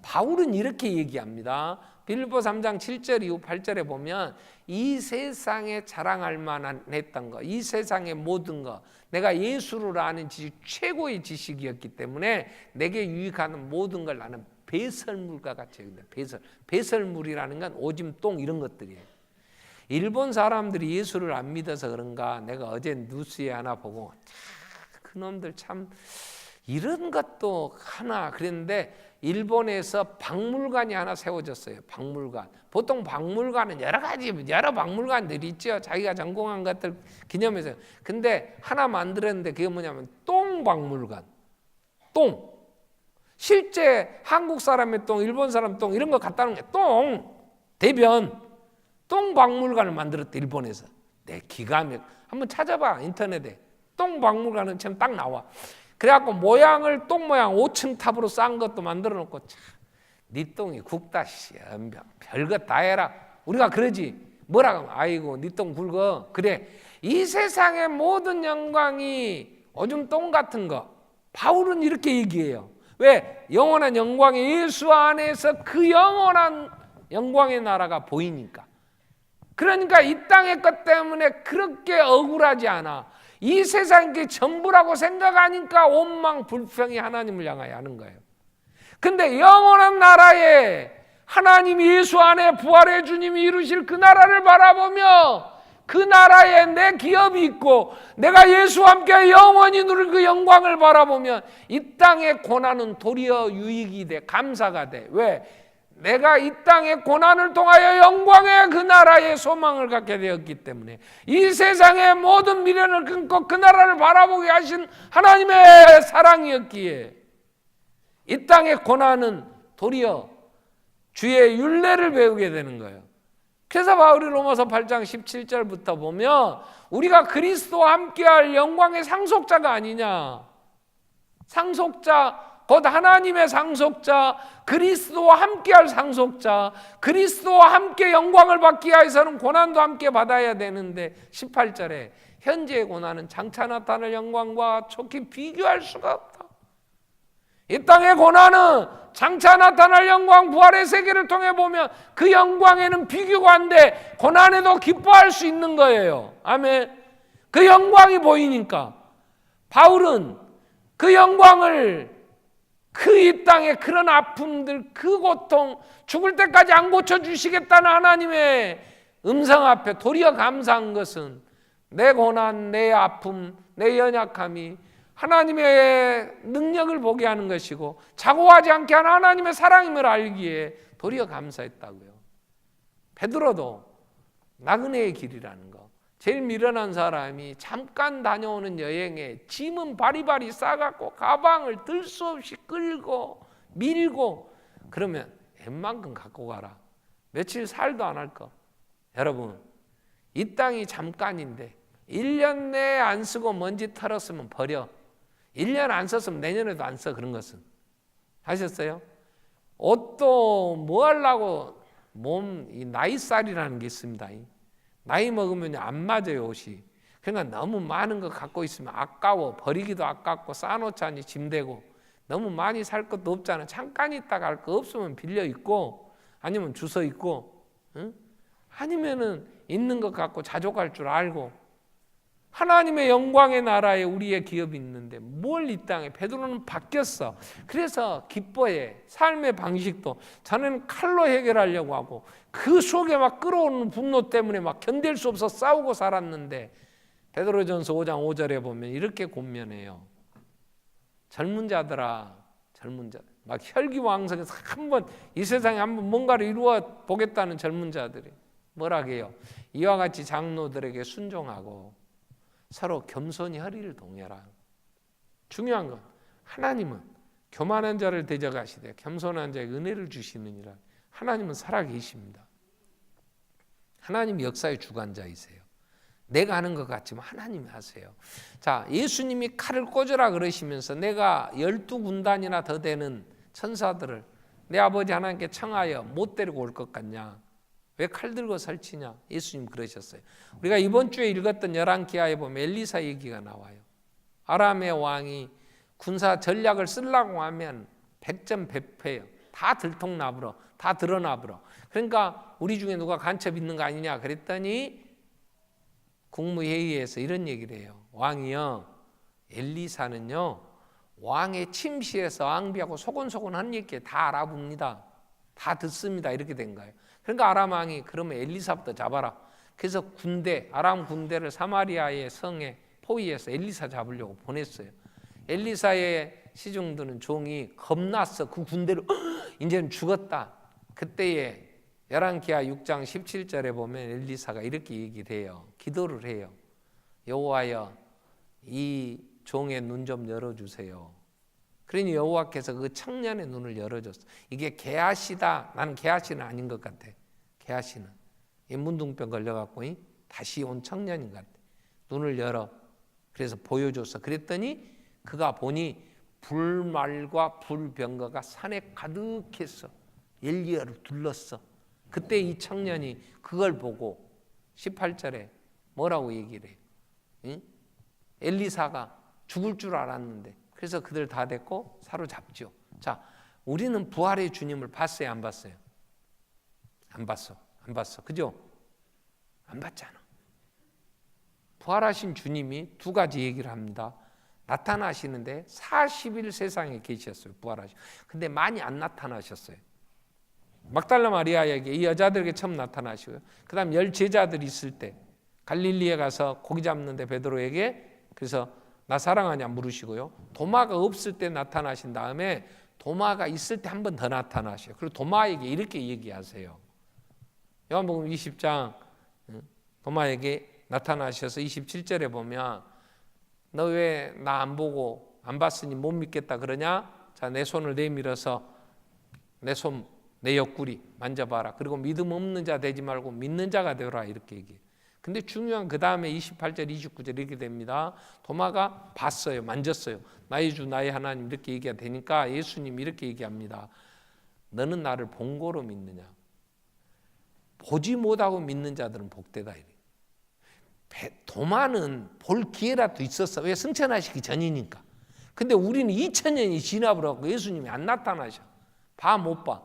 바울은 이렇게 얘기합니다. 빌립보 3장 7절 이후 8절에 보면 이 세상에 자랑할 만한 했던 거, 이 세상의 모든 거, 내가 예수를 아는 지식 최고의 지식이었기 때문에 내게 유익하는 모든 걸 나는 배설물과 같이 여긴다. 배설물이라는 건 오줌, 똥 이런 것들이에요. 일본 사람들이 예수를 안 믿어서 그런가 내가 어제 뉴스에 하나 보고 그놈들 참 이런 것도 하나 그랬는데 일본에서 박물관이 하나 세워졌어요. 박물관. 보통 박물관은 여러 박물관들이 있죠. 자기가 전공한 것들 기념해서. 근데 하나 만들었는데 그게 뭐냐면 똥박물관. 똥. 실제 한국 사람의 똥, 일본 사람 똥 이런 거 갖다 놓은 게 똥. 대변. 똥박물관을 만들었대 일본에서. 내 기가 막. 한번 찾아봐 인터넷에. 똥박물관은 지금 딱 나와. 그래갖고 모양을 똥 모양 5층 탑으로 쌓은 것도 만들어 놓고 네 똥이 굵다 별것 다 해라. 우리가 그러지. 뭐라고 하면 아이고 네 똥 굵어. 그래. 이 세상의 모든 영광이 오줌 똥 같은 거. 바울은 이렇게 얘기해요. 왜? 영원한 영광의 예수 안에서 그 영원한 영광의 나라가 보이니까. 그러니까 이 땅의 것 때문에 그렇게 억울하지 않아. 이 세상이 전부라고 생각하니까 원망 불평이 하나님을 향하여 하는 거예요. 근데 영원한 나라에 하나님 예수 안에 부활의 주님이 이루실 그 나라를 바라보며 그 나라에 내 기업이 있고 내가 예수와 함께 영원히 누릴 그 영광을 바라보면 이 땅의 고난은 도리어 유익이 돼. 감사가 돼. 왜? 내가 이 땅의 고난을 통하여 영광의 그 나라의 소망을 갖게 되었기 때문에 이 세상의 모든 미련을 끊고 그 나라를 바라보게 하신 하나님의 사랑이었기에 이 땅의 고난은 도리어 주의 율례를 배우게 되는 거예요. 그래서 바울이 로마서 8장 17절부터 보면 우리가 그리스도와 함께할 영광의 상속자가 아니냐. 상속자 곧 하나님의 상속자, 그리스도와 함께할 상속자, 그리스도와 함께 영광을 받기 위해서는 고난도 함께 받아야 되는데 18절에 현재의 고난은 장차 나타날 영광과 촉히 비교할 수가 없다. 이 땅의 고난은 장차 나타날 영광 부활의 세계를 통해 보면 그 영광에는 비교가 안 돼. 고난에도 기뻐할 수 있는 거예요. 아멘. 그 영광이 보이니까 바울은 그 영광을 그 이 땅의 그런 아픔들, 그 고통, 죽을 때까지 안 고쳐주시겠다는 하나님의 음성 앞에 도리어 감사한 것은 내 고난, 내 아픔, 내 연약함이 하나님의 능력을 보게 하는 것이고 자고하지 않게 하는 하나님의 사랑임을 알기에 도리어 감사했다고요. 베드로도 나그네의 길이라는 거, 제일 미련한 사람이 잠깐 다녀오는 여행에 짐은 바리바리 싸갖고 가방을 들 수 없이 끌고 밀고 그러면 웬만큼 갖고 가라. 며칠 살도 안 할 거. 여러분, 이 땅이 잠깐인데 1년 내에 안 쓰고 먼지 털었으면 버려. 1년 안 썼으면 내년에도 안 써. 그런 것은 하셨어요? 옷도 뭐 하려고 이 나이살이라는 게 있습니다. 나이 먹으면 안 맞아요, 옷이. 그러니까 너무 많은 거 갖고 있으면 아까워. 버리기도 아깝고 싸놓자니 짐되고 너무 많이 살 것도 없잖아. 잠깐 있다가 할 거 없으면 빌려 입고 아니면 주워 입고, 응? 아니면은 있는 것 갖고 자족할 줄 알고. 하나님의 영광의 나라에 우리의 기업이 있는데 뭘 이 땅에. 베드로는 바뀌었어. 그래서 기뻐해. 삶의 방식도 자네는 칼로 해결하려고 하고 그 속에 막 끌어오는 분노 때문에 막 견딜 수 없어 싸우고 살았는데 베드로전서 5장 5절에 보면 이렇게 권면해요. 젊은 자들아, 젊은 자, 막 혈기왕성해서 한번 이 세상에 한번 뭔가를 이루어 보겠다는 젊은 자들이 뭐라게요? 이와 같이 장로들에게 순종하고 서로 겸손히 허리를 동여라. 중요한 건 하나님은 교만한 자를 대적하시되 겸손한 자에게 은혜를 주시느니라. 하나님은 살아계십니다. 하나님이 역사의 주관자이세요. 내가 하는 것 같지만 하나님이 하세요. 자, 예수님이 칼을 꽂으라 그러시면서 내가 12군단이나 더 되는 천사들을 내 아버지 하나님께 청하여 못 데리고 올 것 같냐? 왜 칼 들고 설치냐? 예수님 그러셨어요. 우리가 이번 주에 읽었던 열왕기하에 보면 엘리사 얘기가 나와요. 아람의 왕이 군사 전략을 쓰려고 하면 백전백패예요. 다 들통나버려. 다 드러나버려. 그러니까 우리 중에 누가 간첩 있는 거 아니냐 그랬더니 국무회의에서 이런 얘기를 해요. 왕이요, 엘리사는요 왕의 침실에서 왕비하고 소곤소곤한 얘기 다 알아봅니다. 다 듣습니다. 이렇게 된 거예요. 그러니까 아람 왕이 그러면 엘리사부터 잡아라. 그래서 아람 군대를 사마리아의 성에 포위해서 엘리사 잡으려고 보냈어요. 엘리사의 시중드는 종이 겁났어. 그 군대를 이제는 죽었다. 그때에 열왕기하 6장 17절에 보면 엘리사가 이렇게 얘기를 해요. 기도를 해요. 여호와여, 이 종의 눈 좀 열어주세요. 그러니 여호와께서 그 청년의 눈을 열어줬어. 이게 게하시다. 나는 게하시는 아닌 것 같아. 게하시는 문둥병 걸려갖고 다시 온 청년인 것 같아. 눈을 열어. 그래서 보여줬어. 그랬더니 그가 보니 불말과 불병거가 산에 가득했어. 엘리야를 둘렀어. 그때 이 청년이 그걸 보고 18절에 뭐라고 얘기를 해요? 응? 엘리사가 죽을 줄 알았는데 그래서 그들 다 데리고 사로잡죠. 자, 우리는 부활의 주님을 봤어요, 안 봤어요? 안 봤어. 안 봤어. 그죠? 안 봤잖아. 부활하신 주님이 두 가지 얘기를 합니다. 나타나시는데 40일 세상에 계셨어요. 부활하시. 근데 많이 안 나타나셨어요. 막달라 마리아에게 이 여자들에게 처음 나타나시고요. 그 다음 10제자들이 있을 때 갈릴리에 가서 고기 잡는데 베드로에게 그래서 나 사랑하냐 물으시고요. 도마가 없을 때 나타나신 다음에 도마가 있을 때 한 번 더 나타나셔요. 그리고 도마에게 이렇게 얘기하세요. 요한복음 20장 도마에게 나타나셔서 27절에 보면 너 왜 나 안 보고 안 봤으니 못 믿겠다 그러냐? 자, 내 손을 내밀어서 내 옆구리 만져봐라. 그리고 믿음 없는 자 되지 말고 믿는 자가 되어라. 이렇게 얘기해요. 근데 중요한 그 다음에 28절 29절 이렇게 됩니다. 도마가 봤어요. 만졌어요. 나의 주 나의 하나님 이렇게 얘기가 되니까 예수님 이렇게 얘기합니다. 너는 나를 본 거로 믿느냐? 보지 못하고 믿는 자들은 복되다. 도마는 볼 기회라도 있었어. 왜? 승천하시기 전이니까. 근데 우리는 2000년이 지나버렸고 예수님이 안 나타나셔. 못 봐.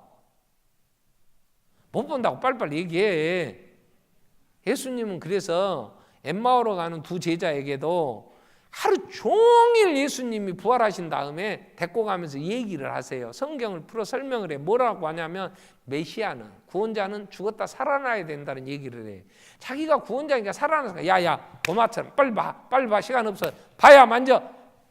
못 본다고 빨리빨리 얘기해. 예수님은 그래서 엠마오로 가는 두 제자에게도 하루 종일 예수님이 부활하신 다음에 데리고 가면서 얘기를 하세요. 성경을 풀어 설명을 해. 뭐라고 하냐면 메시아는, 구원자는 죽었다 살아나야 된다는 얘기를 해. 자기가 구원자니까 살아나서 야야 도마처럼 빨리 봐 시간 없어. 봐야 만져.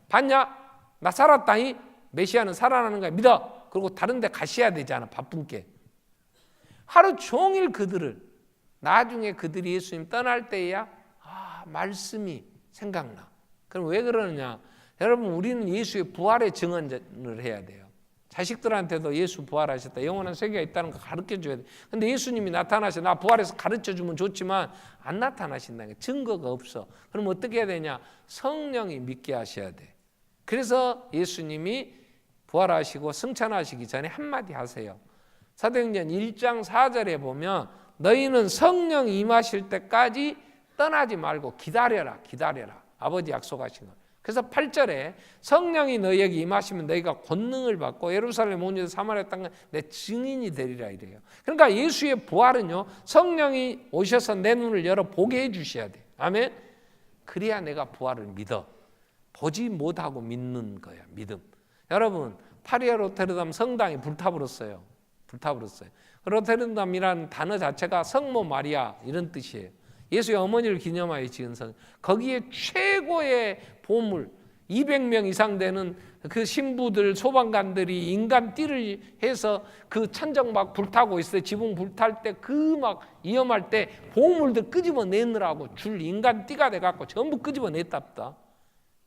봤냐? 나 살았다니. 메시아는 살아나는 거야. 믿어. 그리고 다른 데 가셔야 되잖아. 바쁜 게. 하루 종일 그들을, 나중에 그들이 예수님 떠날 때야 말씀이 생각나. 그럼 왜 그러느냐? 여러분, 우리는 예수의 부활의 증언을 해야 돼요. 자식들한테도 예수 부활하셨다, 영원한 세계가 있다는 거 가르쳐줘야 돼. 근데 예수님이 나타나셔. 나 부활해서 가르쳐주면 좋지만 안 나타나신다는 게 증거가 없어. 그럼 어떻게 해야 되냐? 성령이 믿게 하셔야 돼. 그래서 예수님이 부활하시고 승천하시기 전에 한마디 하세요. 사도행전 1장 4절에 보면 너희는 성령 임하실 때까지 떠나지 말고 기다려라. 아버지 약속하신 거. 그래서 8절에 성령이 너희에게 임하시면 너희가 권능을 받고 예루살렘 온 유다 사마리아 땅에 내 증인이 되리라 이래요. 그러니까 예수의 부활은요, 성령이 오셔서 내 눈을 열어 보게 해 주셔야 돼. 아멘. 그래야 내가 부활을 믿어. 보지 못하고 믿는 거야. 믿음. 여러분, 파리아 로테르담 성당이 불타버렸어요. 로테르담이라는 단어 자체가 성모 마리아 이런 뜻이에요. 예수의 어머니를 기념하여 지은 성. 거기에 최고의 보물 200명 이상 되는 그 신부들, 소방관들이 인간 띠를 해서 그 천정 막 불타고 있어요. 지붕 불탈 때 그 막 위험할 때 보물들 끄집어내느라고 줄 인간 띠가 돼갖고 전부 끄집어냈답다.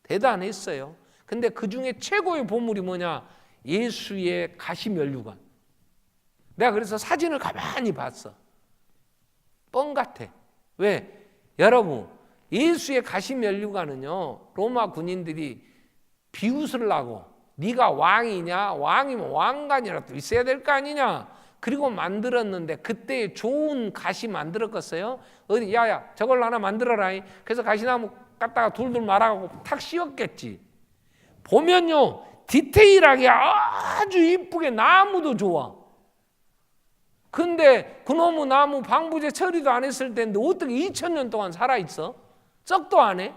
대단했어요. 근데 그 중에 최고의 보물이 뭐냐? 예수의 가시면류관. 내가 그래서 사진을 가만히 봤어. 뻥 같아. 왜? 여러분, 예수의 가시면류관은요, 로마 군인들이 비웃으려고, 네가 왕이냐? 왕이면 왕관이라도 있어야 될 거 아니냐? 그리고 만들었는데 그때 좋은 가시 만들었겠어요? 어디 야야 저걸 하나 만들어라. 그래서 가시나무 갖다가 둘둘 말아가지고 탁 씌웠겠지. 보면요, 디테일하게 아주 이쁘게 나무도 좋아. 근데 그놈의 나무 방부제 처리도 안 했을 텐데 어떻게 2000년 동안 살아있어? 썩도 안 해?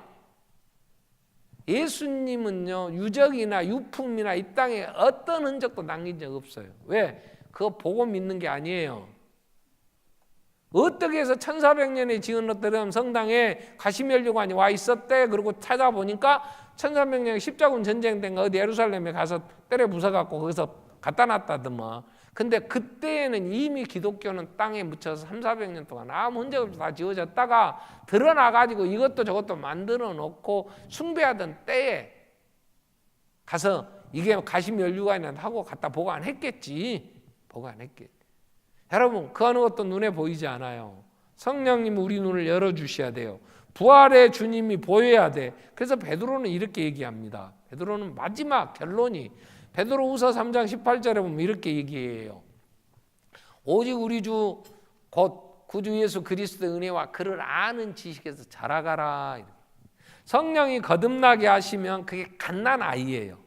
예수님은요, 유적이나 유품이나 이 땅에 어떤 흔적도 남긴 적 없어요. 왜? 그거 보고 믿는 게 아니에요. 어떻게 해서 1400년에 지은 로테르담 성당에 가시면류관이 와 있었대. 그리고 찾아보니까 1400년에 십자군 전쟁 때인가 어디 예루살렘에 가서 때려 부숴갖고 거기서 갖다 놨다더만. 근데 그때에는 이미 기독교는 땅에 묻혀서 300~400년 동안 아무 흔적 없이 다 지어졌다가 드러나가지고 이것도 저것도 만들어 놓고 숭배하던 때에 가서 이게 가시면류관이나 하고 갖다 보관했겠지. 여러분, 그 어느 것도 눈에 보이지 않아요. 성령님 우리 눈을 열어주셔야 돼요. 부활의 주님이 보여야 돼. 그래서 베드로는 이렇게 얘기합니다. 베드로는 마지막 결론이 베드로후서 3장 18절에 보면 이렇게 얘기해요. 오직 우리 주 곧 구주 예수 그리스도의 은혜와 그를 아는 지식에서 자라가라. 성령이 거듭나게 하시면 그게 갓난아이예요.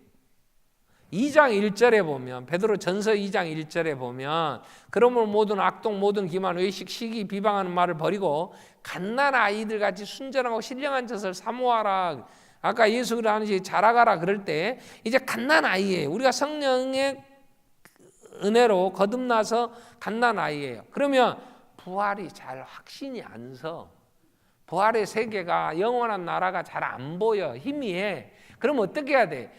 2장 1절에 보면, 베드로 전서 2장 1절에 보면, 그러므로 모든 악독, 모든 기만, 외식, 시기, 비방하는 말을 버리고 갓난아이들 같이 순전하고 신령한 젖을 사모하라. 아까 예수가 하는 식 자라가라 그럴 때 이제 갓난아이예요. 우리가 성령의 은혜로 거듭나서 갓난아이예요. 그러면 부활이 잘 확신이 안 서. 부활의 세계가, 영원한 나라가 잘 안 보여. 희미해. 그럼 어떻게 해야 돼?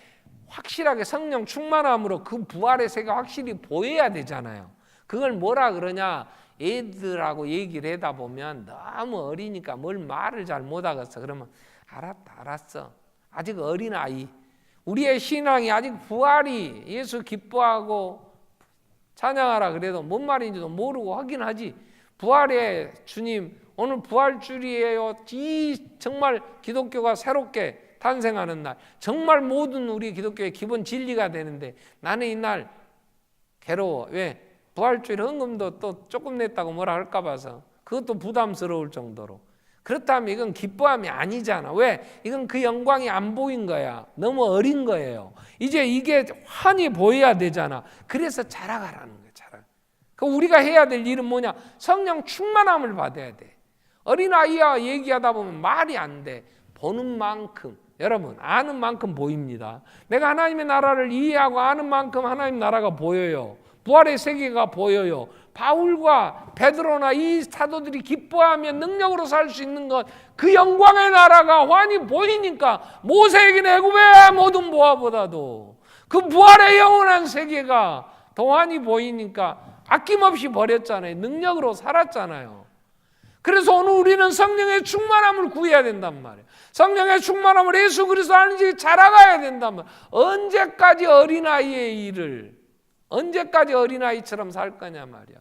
확실하게 성령 충만함으로 그 부활의 세계가 확실히 보여야 되잖아요. 그걸 뭐라 그러냐? 애들하고 얘기를 하다 보면 너무 어리니까 뭘 말을 잘 못하겠어. 그러면 알았어. 아직 어린아이. 우리의 신앙이 아직 부활이, 예수 기뻐하고 찬양하라 그래도 뭔 말인지도 모르고 하긴 하지. 부활의 주님, 오늘 부활주일이에요. 이 정말 기독교가 새롭게 탄생하는 날, 정말 모든 우리 기독교의 기본 진리가 되는데 나는 이날 괴로워. 왜? 부활주일 헌금도 또 조금 냈다고 뭐라 할까 봐서 그것도 부담스러울 정도로. 그렇다면 이건 기뻐함이 아니잖아. 왜? 이건 그 영광이 안 보인 거야. 너무 어린 거예요. 이제 이게 환히 보여야 되잖아. 그래서 자라가라는 거야. 그 우리가 해야 될 일은 뭐냐? 성령 충만함을 받아야 돼. 어린아이와 얘기하다 보면 말이 안 돼. 보는 만큼, 여러분 아는 만큼 보입니다. 내가 하나님의 나라를 이해하고 아는 만큼 하나님 나라가 보여요. 부활의 세계가 보여요. 바울과 베드로나 이 사도들이 기뻐하며 능력으로 살 수 있는 것, 그 영광의 나라가 환히 보이니까 모세에게 애굽의 모든 보화보다도 그 부활의 영원한 세계가 더 환히 보이니까 아낌없이 버렸잖아요. 능력으로 살았잖아요. 그래서 오늘 우리는 성령의 충만함을 구해야 된단 말이에요. 성령의 충만함을 예수 그리스도 아는지 자라가야 된단 말이에요. 언제까지 어린아이의 일을, 언제까지 어린아이처럼 살 거냐 말이야.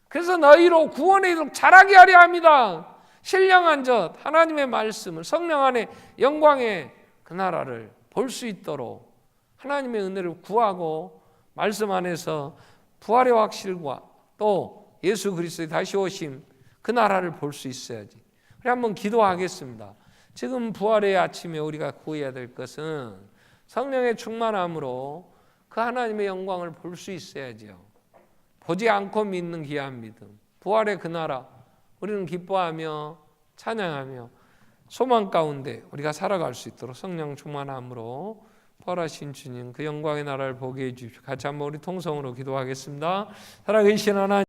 그래서 너희로 구원에 이르도록 자라게 하려 합니다. 신령한 것 하나님의 말씀을, 성령 안에 영광의 그 나라를 볼 수 있도록 하나님의 은혜를 구하고 말씀 안에서 부활의 확실과 또 예수 그리스도의 다시 오심, 그 나라를 볼 수 있어야지. 우리 한번 기도하겠습니다. 지금 부활의 아침에 우리가 구해야 될 것은 성령의 충만함으로 그 하나님의 영광을 볼 수 있어야죠. 보지 않고 믿는 귀한 믿음, 부활의 그 나라, 우리는 기뻐하며 찬양하며 소망 가운데 우리가 살아갈 수 있도록 성령 충만함으로 부활하신 주님 그 영광의 나라를 보게 해 주십시오. 같이 한번 우리 통성으로 기도하겠습니다. 살아계신 하나님,